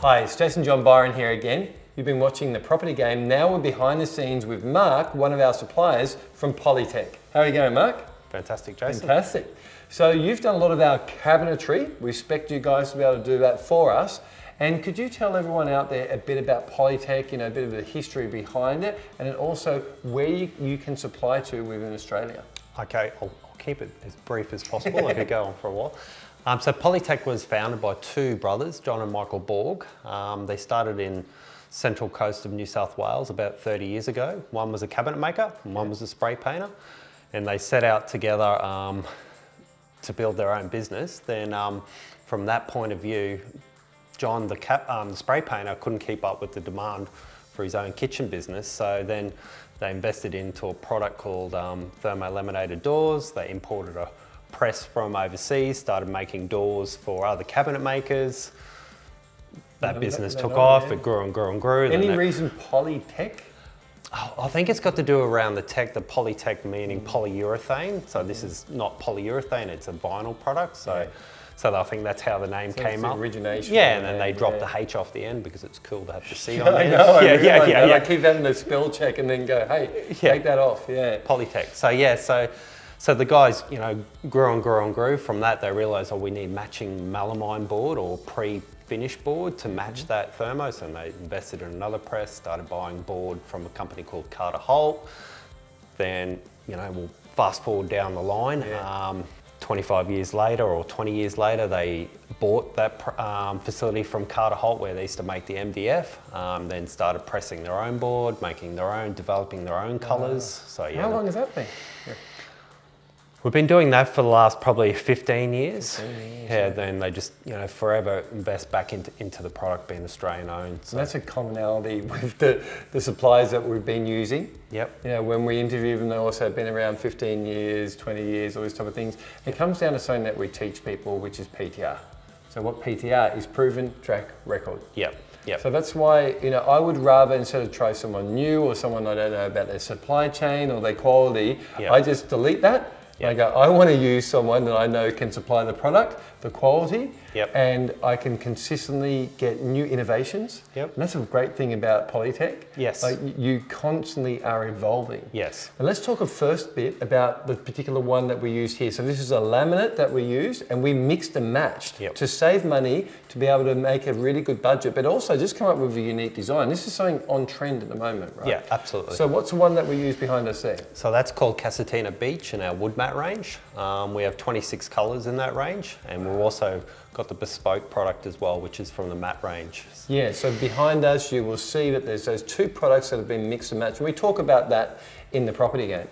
Hi, it's Jason John Byron here again. You've been watching The Property Game. Now we're behind the scenes with Mark, one of our suppliers from Polytech. How are you going, Mark? Fantastic, Jason. Fantastic. So you've done a lot of our cabinetry. We expect you guys to be able to do that for us. And could you tell everyone out there a bit about Polytech, a bit of the history behind it, and then also where you can supply to within Australia? Okay, I'll keep it as brief as possible. I could go on for a while. So Polytech was founded by two brothers, John and Michael Borg. They started in central coast of New South Wales about 30 years ago. One was a cabinet maker and one was a spray painter. And they set out together to build their own business. Then from that point of view, John, the spray painter, couldn't keep up with the demand for his own kitchen business. So then they invested into a product called thermo-laminated doors. They imported a press from overseas, started making doors for other cabinet makers. That business took off, it grew and grew and grew. Any reason Polytech? I think it's got to do around the Polytech meaning polyurethane. So this is not polyurethane, it's a vinyl product. So I think that's how the name came up. Origination. Yeah, and then they dropped the H off the end because it's cool to have the C on I there. know, I keep having to spell check and then go, hey, take that off, Polytech. So the guys, grew and grew and grew. From that, they realised, we need matching melamine board or pre-finished board to match that thermo. So they invested in another press, started buying board from a company called Carter Holt. Then, we'll fast forward down the line. 25 years later or 20 years later, they bought that facility from Carter Holt where they used to make the MDF, then started pressing their own board, making their own, developing their own colours. So How long has that been? We've been doing that for the last probably 15 years. Then they just, forever invest back into the product being Australian owned. So that's a commonality with the suppliers that we've been using. Yep. When we interview them, they also have been around 15 years, 20 years, all these type of things. It comes down to something that we teach people, which is PTR. So what PTR is proven track record. Yep. So that's why, I would rather, instead of try someone new or someone I don't know about their supply chain or their quality, I just delete that. I go, I want to use someone that I know can supply the product, the quality, and I can consistently get new innovations. And that's a great thing about Polytech. Yes. Like you constantly are evolving. Yes. And let's talk a first bit about the particular one that we use here. So this is a laminate that we used and we mixed and matched to save money, to be able to make a really good budget, but also just come up with a unique design. This is something on trend at the moment, right? Yeah, absolutely. So what's the one that we use behind us there? So that's called Casatina Beach in our wood mat range. We have 26 colours in that range, and we've also got the bespoke product as well, which is from the mat range. Yeah, so behind us you will see that there's those two products that have been mixed and matched, and we talk about that in the property game.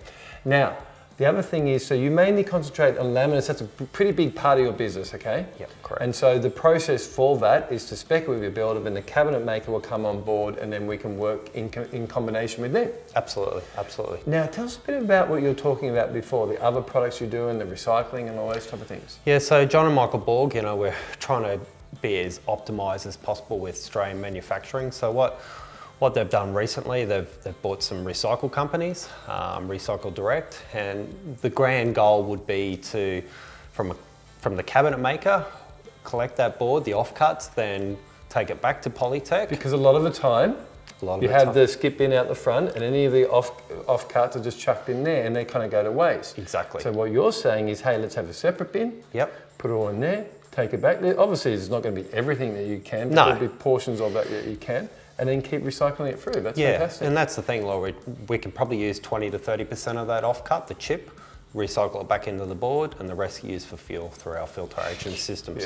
Now, the other thing is, so you mainly concentrate on laminates. That's a pretty big part of your business, okay? Yep, correct. And so the process for that is to spec it with your builder, then the cabinet maker will come on board, and then we can work in combination with them. Absolutely, absolutely. Now, tell us a bit about what you were talking about before, the other products you're doing, the recycling and all those type of things. Yeah, so John and Michael Borg, we're trying to be as optimised as possible with Australian manufacturing. So what they've done recently, they've bought some recycle companies, Recycle Direct, and the grand goal would be to, from the cabinet maker, collect that board, the offcuts, then take it back to Polytech. Because a lot of the time, you have the skip bin out the front and any of the offcuts are just chucked in there and they kind of go to waste. Exactly. So what you're saying is, hey, let's have a separate bin, put it all in there, take it back there. Obviously, it's not going to be everything that you can, but there'll be portions of that you can. And then keep recycling it through. That's fantastic. And that's the thing, Laura. We can probably use 20 to 30% of that offcut, the chip, recycle it back into the board, and the rest used for fuel through our filtration system.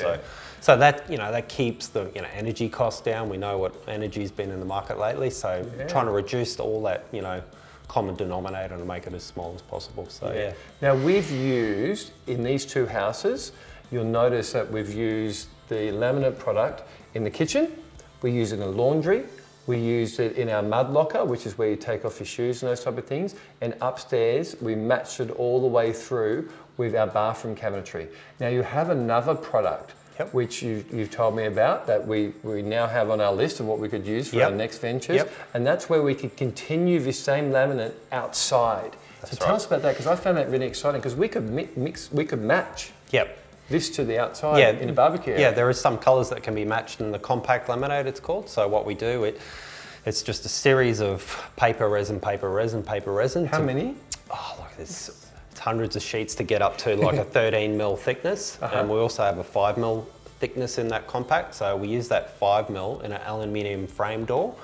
So that that keeps the energy costs down. We know what energy's been in the market lately, so trying to reduce all that common denominator and make it as small as possible. So Now we've used in these two houses. You'll notice that we've used the laminate product in the kitchen. We use it in the laundry. We use it in our mud locker, which is where you take off your shoes and those type of things. And upstairs, we matched it all the way through with our bathroom cabinetry. Now you have another product, which you've told me about, that we now have on our list of what we could use for our next ventures. And that's where we could continue this same laminate outside. So tell us about that, because I found that really exciting, because we could mix, we could match. this to the outside in a barbecue area. Yeah, there is some colours that can be matched in the compact laminate, it's called. So what we do, it's just a series of paper resin, paper resin, paper resin. How many? Oh, look, there's hundreds of sheets to get up to like a 13 mil thickness. And we also have a 5 mil thickness in that compact. So we use that 5 mil in an aluminium frame door.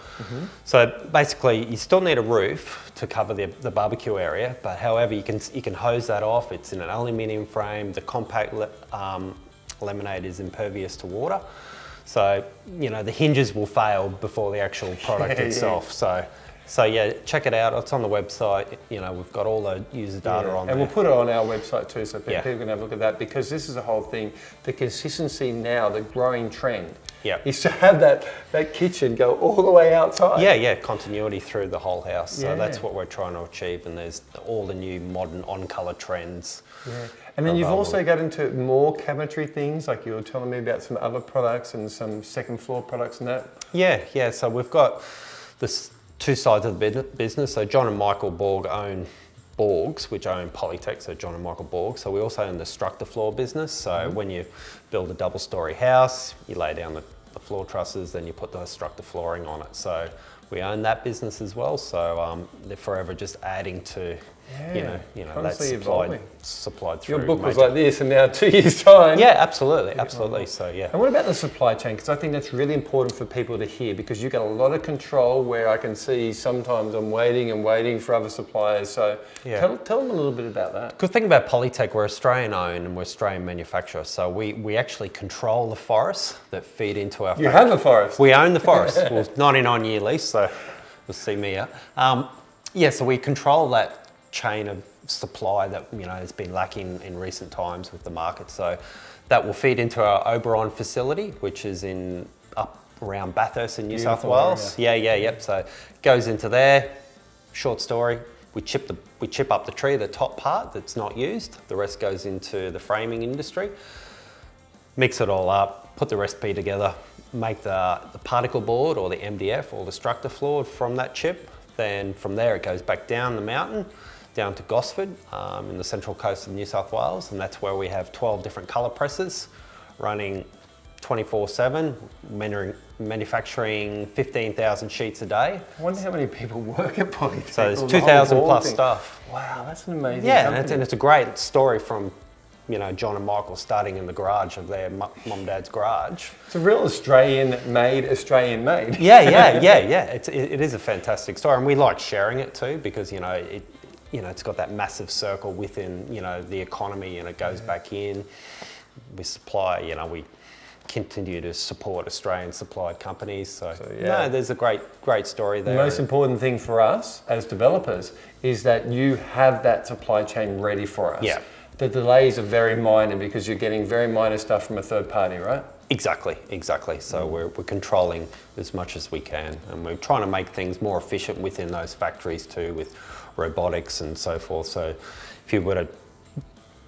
So basically you still need a roof to cover the barbecue area, but however you can hose that off. It's in an aluminium frame. The compact laminate is impervious to water. So, you know, the hinges will fail before the actual product itself. So yeah, check it out. It's on the website. You know, we've got all the user data on there. And we'll put it on our website too, so people Yeah. can have a look at that, because this is the whole thing. The consistency now, the growing trend, is to have that kitchen go all the way outside. Yeah, continuity through the whole house. So Yeah. that's what we're trying to achieve. And there's all the new modern on-colour trends. Yeah. And then you've also got into more cabinetry things, like you were telling me about some other products and some second floor products and that. Yeah. So we've got this two sides of the business. So John and Michael Borg own Borgs, which own Polytech, so John and Michael Borg. So we also own the structure floor business. So when you build a double-storey house, you lay down the floor trusses, then you put the structure flooring on it. So we own that business as well. So they're forever just adding to, you know that's supplied through. Your book was like this, and now 2 years' time. Yeah, absolutely. So yeah. And what about the supply chain? Because I think that's really important for people to hear, because you've got a lot of control where I can see sometimes I'm waiting for other suppliers. So tell them a little bit about that. Good thing about Polytech, we're Australian owned and we're Australian manufacturer. So we actually control the forests that feed into our factory. You have a forest. We own the forest. Well, 99-year lease, so you'll see me out. So we control that chain of supply that has been lacking in recent times with the market. So that will feed into our Oberon facility, which is up around Bathurst in New South Wales. Yep. So it goes into there. Short story. We chip up the tree, the top part that's not used. The rest goes into the framing industry. Mix it all up. Put the recipe together. Make the particle board or the MDF or the structure floor from that chip. Then from there it goes back down the mountain, down to Gosford in the central coast of New South Wales, and that's where we have 12 different colour presses running 24/7, manufacturing 15,000 sheets a day. I wonder how many people work at Polytech. So there's 2,000 plus staff. Wow, that's an amazing company. And it's a great story from John and Michael starting in the garage of their mum and dad's garage. It's a real Australian made. Yeah. It is a fantastic story, and we like sharing it too, because it's got that massive circle within the economy, and it goes back in. We supply, we continue to support Australian supplied companies. So there's a great story there. The most important thing for us as developers is that you have that supply chain ready for us. Yeah. The delays are very minor because you're getting very minor stuff from a third party, right? Exactly. So we're controlling as much as we can, and we're trying to make things more efficient within those factories too, with robotics and so forth. So if you were to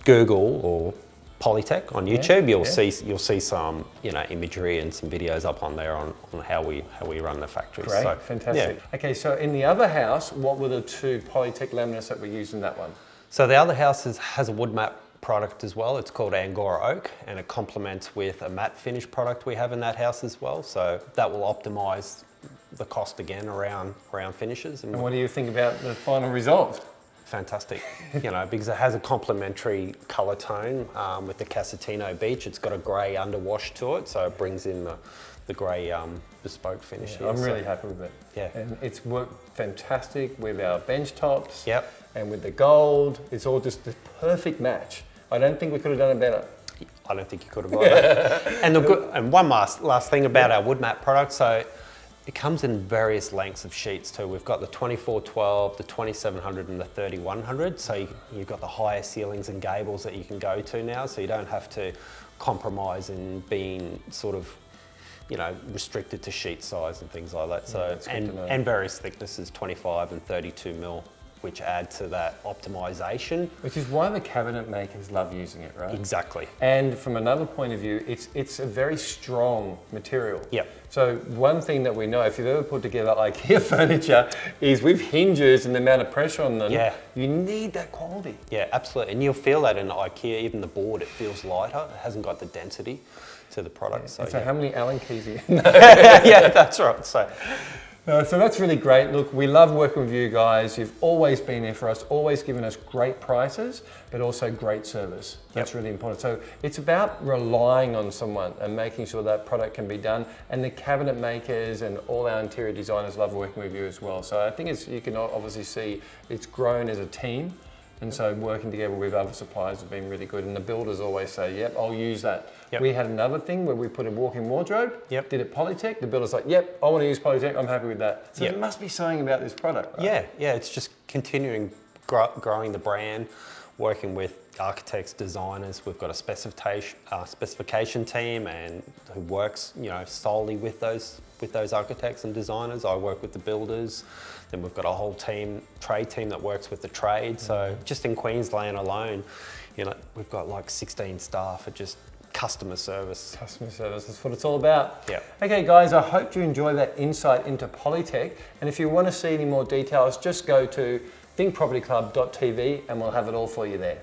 Google or Polytech on YouTube, you'll see some imagery and some videos up on there on how we run the factories. Great, so, fantastic. Yeah. Okay, so in the other house, what were the two Polytech laminates that were used in that one? So the other house has a wood mat product as well. It's called Angora Oak, and it complements with a matte finish product we have in that house as well. So that will optimise the cost again around finishes. And what do you think about the final result? Fantastic, because it has a complementary colour tone with the Casatino Beach. It's got a grey underwash to it, so it brings in the grey bespoke finish. Yeah, I'm really happy with it. Yeah. And it's worked fantastic with our bench tops. Yep. And with the gold. It's all just the perfect match. I don't think we could have done it better. I don't think you could have either. And one last thing about our wood mat product. So it comes in various lengths of sheets too. We've got the 2412, the 2700 and the 3100. So you've got the higher ceilings and gables that you can go to now. So you don't have to compromise in being sort of, restricted to sheet size and things like that. So and various thicknesses, 25 and 32 mil which add to that optimization. Which is why the cabinet makers love using it, right? Exactly. And from another point of view, it's a very strong material. Yep. So one thing that we know, if you've ever put together IKEA furniture, is with hinges and the amount of pressure on them, you need that quality. Yeah, absolutely. And you'll feel that in IKEA, even the board, it feels lighter. It hasn't got the density to the product. Yeah. So how many Allen keys are you? Yeah, that's right. So that's really great. Look, we love working with you guys. You've always been there for us, always given us great prices, but also great service. That's really important. So it's about relying on someone and making sure that product can be done. And the cabinet makers and all our interior designers love working with you as well. So I think you can obviously see it's grown as a team. And so working together with other suppliers has been really good. And the builders always say, yep, I'll use that. Yep. We had another thing where we put a walk-in wardrobe, did it Polytech. The builder's like, yep, I want to use Polytech, I'm happy with that. So there must be something about this product, right? Yeah, it's just continuing growing the brand, working with architects, designers. We've got a specification team and who works, solely with those architects and designers. I work with the builders. Then we've got a whole trade team that works with the trade. So just in Queensland alone, we've got like 16 staff at just customer service. Customer service, that's what it's all about. Yeah. Okay guys, I hope you enjoy that insight into Polytech. And if you want to see any more details, just go to thinkpropertyclub.tv and we'll have it all for you there.